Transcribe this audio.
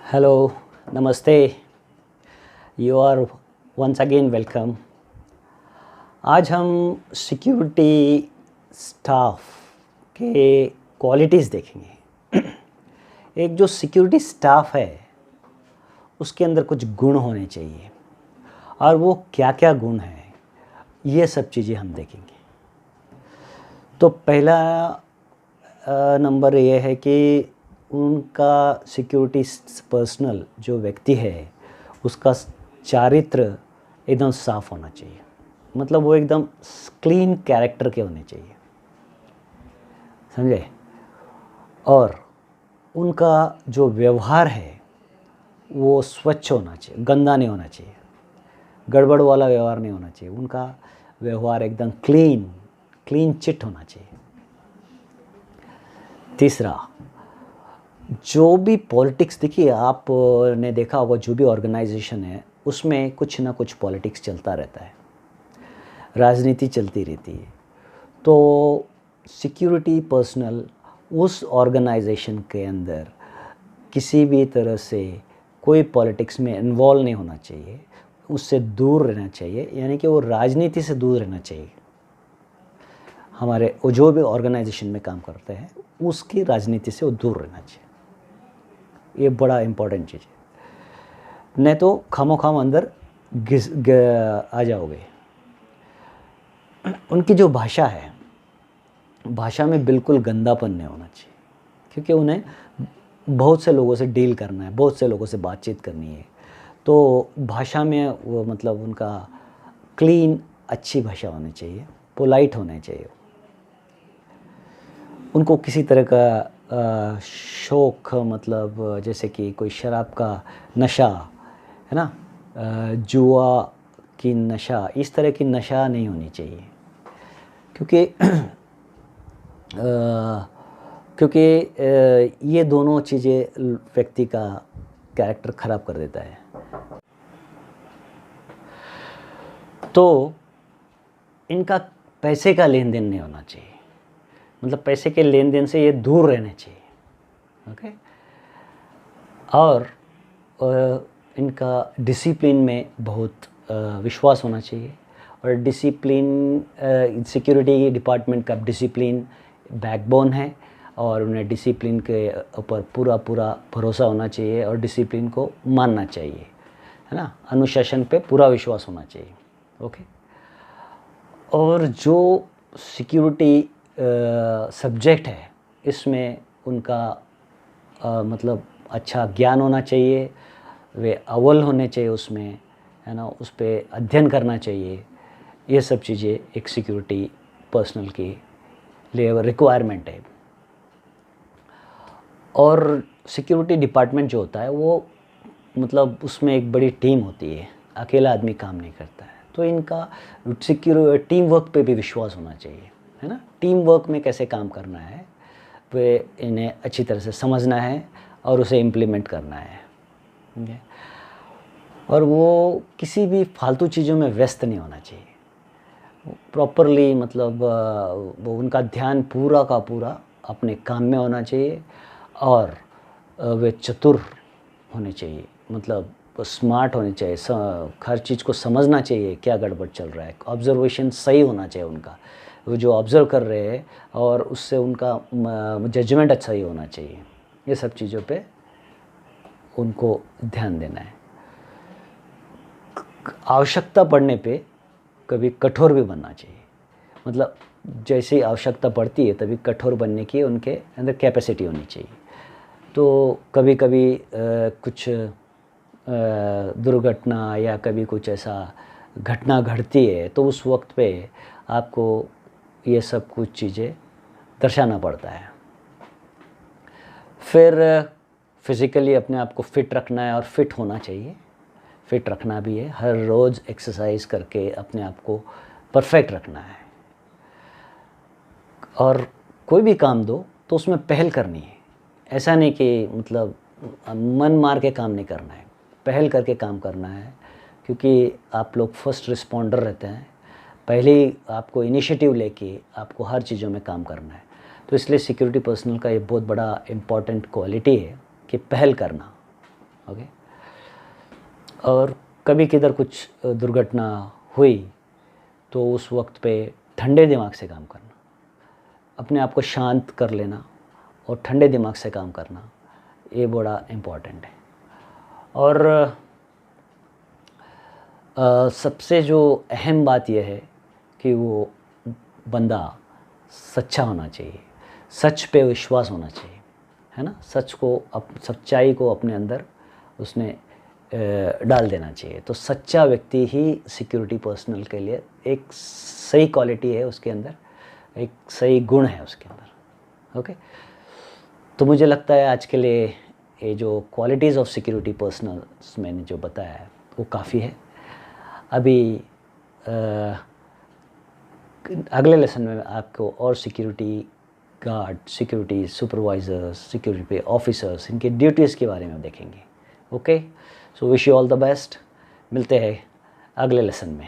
Hello, नमस्ते। You are once again welcome. आज हम सिक्योरिटी स्टाफ के क्वालिटीज़ देखेंगे। एक जो सिक्योरिटी स्टाफ है उसके अंदर कुछ गुण होने चाहिए, और वो क्या क्या गुण हैं ये सब चीज़ें हम देखेंगे। तो पहला नंबर ये है कि उनका सिक्योरिटी पर्सनल जो व्यक्ति है उसका चारित्र एकदम साफ होना चाहिए। मतलब वो एकदम क्लीन कैरेक्टर के होने चाहिए, समझे। और उनका जो व्यवहार है वो स्वच्छ होना चाहिए, गंदा नहीं होना चाहिए, गड़बड़ वाला व्यवहार नहीं होना चाहिए। उनका व्यवहार एकदम क्लीन चिट होना चाहिए। तीसरा, जो भी पॉलिटिक्स, देखिए आपने देखा होगा जो भी ऑर्गेनाइजेशन है उसमें कुछ ना कुछ पॉलिटिक्स चलता रहता है, राजनीति चलती रहती है। तो सिक्योरिटी पर्सनल उस ऑर्गेनाइजेशन के अंदर किसी भी तरह से कोई पॉलिटिक्स में इन्वॉल्व नहीं होना चाहिए, उससे दूर रहना चाहिए। यानी कि वो राजनीति से दूर रहना चाहिए। हमारे जो भी ऑर्गेनाइजेशन में काम करते हैं उसकी राजनीति से वो दूर रहना चाहिए। ये बड़ा इम्पोर्टेंट चीज़ है, नहीं तो खामोखाम अंदर आ जाओगे। उनकी जो भाषा है, भाषा में बिल्कुल गंदापन नहीं होना चाहिए, क्योंकि उन्हें बहुत से लोगों से डील करना है, बहुत से लोगों से बातचीत करनी है। तो भाषा में वो मतलब उनका क्लीन अच्छी भाषा होनी चाहिए, पोलाइट होना चाहिए। उनको किसी तरह का शौक, मतलब जैसे कि कोई शराब का नशा है ना, जुआ की नशा, इस तरह की नशा नहीं होनी चाहिए। क्योंकि ये दोनों चीज़ें व्यक्ति का कैरेक्टर ख़राब कर देता है। तो इनका पैसे का लेन देन नहीं होना चाहिए, मतलब पैसे के लेन देन से ये दूर रहने चाहिए। ओके। और इनका डिसिप्लिन में बहुत विश्वास होना चाहिए। और डिसिप्लिन, सिक्योरिटी डिपार्टमेंट का डिसिप्लिन बैकबोन है, और उन्हें डिसिप्लिन के ऊपर पूरा भरोसा होना चाहिए और डिसिप्लिन को मानना चाहिए, है ना। अनुशासन पे पूरा विश्वास होना चाहिए। ओके। और जो सिक्योरिटी सब्जेक्ट है इसमें उनका मतलब अच्छा ज्ञान होना चाहिए, वे अव्वल होने चाहिए उसमें, है ना, उस पर अध्ययन करना चाहिए। ये सब चीज़ें एक सिक्योरिटी पर्सनल के लिए रिक्वायरमेंट है। और सिक्योरिटी डिपार्टमेंट जो होता है वो मतलब उसमें एक बड़ी टीम होती है, अकेला आदमी काम नहीं करता है। तो इनका टीम वर्क पे भी विश्वास होना चाहिए, है ना। टीम वर्क में कैसे काम करना है वे इन्हें अच्छी तरह से समझना है और उसे इम्प्लीमेंट करना है। और वो किसी भी फालतू चीज़ों में व्यस्त नहीं होना चाहिए, प्रॉपरली मतलब वो उनका ध्यान पूरा का पूरा अपने काम में होना चाहिए। और वे चतुर होने चाहिए, मतलब स्मार्ट होने चाहिए, हर चीज़ को समझना चाहिए क्या गड़बड़ चल रहा है। ऑब्जर्वेशन सही होना चाहिए उनका, वो जो ऑब्ज़र्व कर रहे हैं, और उससे उनका जजमेंट अच्छा ही होना चाहिए। ये सब चीज़ों पे उनको ध्यान देना है। आवश्यकता पड़ने पे कभी कठोर भी बनना चाहिए, मतलब जैसे ही आवश्यकता पड़ती है तभी कठोर बनने की उनके अंदर कैपेसिटी होनी चाहिए। तो कभी कभी कुछ दुर्घटना या कभी कुछ ऐसा घटना घटती है तो उस वक्त पे आपको ये सब कुछ चीज़ें दर्शाना पड़ता है। फिर फिज़िकली अपने आप को फिट रखना है, और फिट होना चाहिए, फिट रखना भी है। हर रोज़ एक्सरसाइज करके अपने आप को परफेक्ट रखना है। और कोई भी काम दो तो उसमें पहल करनी है, ऐसा नहीं कि मतलब मन मार के काम नहीं करना है, पहल करके काम करना है। क्योंकि आप लोग फर्स्ट रिस्पॉन्डर रहते हैं, पहले ही आपको इनिशिएटिव लेके आपको हर चीज़ों में काम करना है। तो इसलिए सिक्योरिटी पर्सनल का ये बहुत बड़ा इम्पॉर्टेंट क्वालिटी है कि पहल करना, ओके। और कभी किधर कुछ दुर्घटना हुई तो उस वक्त पे ठंडे दिमाग से काम करना, अपने आप को शांत कर लेना और ठंडे दिमाग से काम करना, ये बड़ा इम्पॉर्टेंट है। और सबसे जो अहम बात यह है कि वो बंदा सच्चा होना चाहिए, सच पे विश्वास होना चाहिए, है ना। सच्चाई को अपने अंदर उसने डाल देना चाहिए। तो सच्चा व्यक्ति ही सिक्योरिटी पर्सनल के लिए एक सही क्वालिटी है, उसके अंदर एक सही गुण है उसके अंदर। ओके, तो मुझे लगता है आज के लिए ये जो क्वालिटीज़ ऑफ सिक्योरिटी पर्सनल्स मैंने जो बताया है वो काफ़ी है। अभी अगले लेसन में आपको और security guard, security supervisors, security officers, इनके ड्यूटीज़ के बारे में देखेंगे। Okay, so wish you all the best. मिलते हैं अगले लेसन में।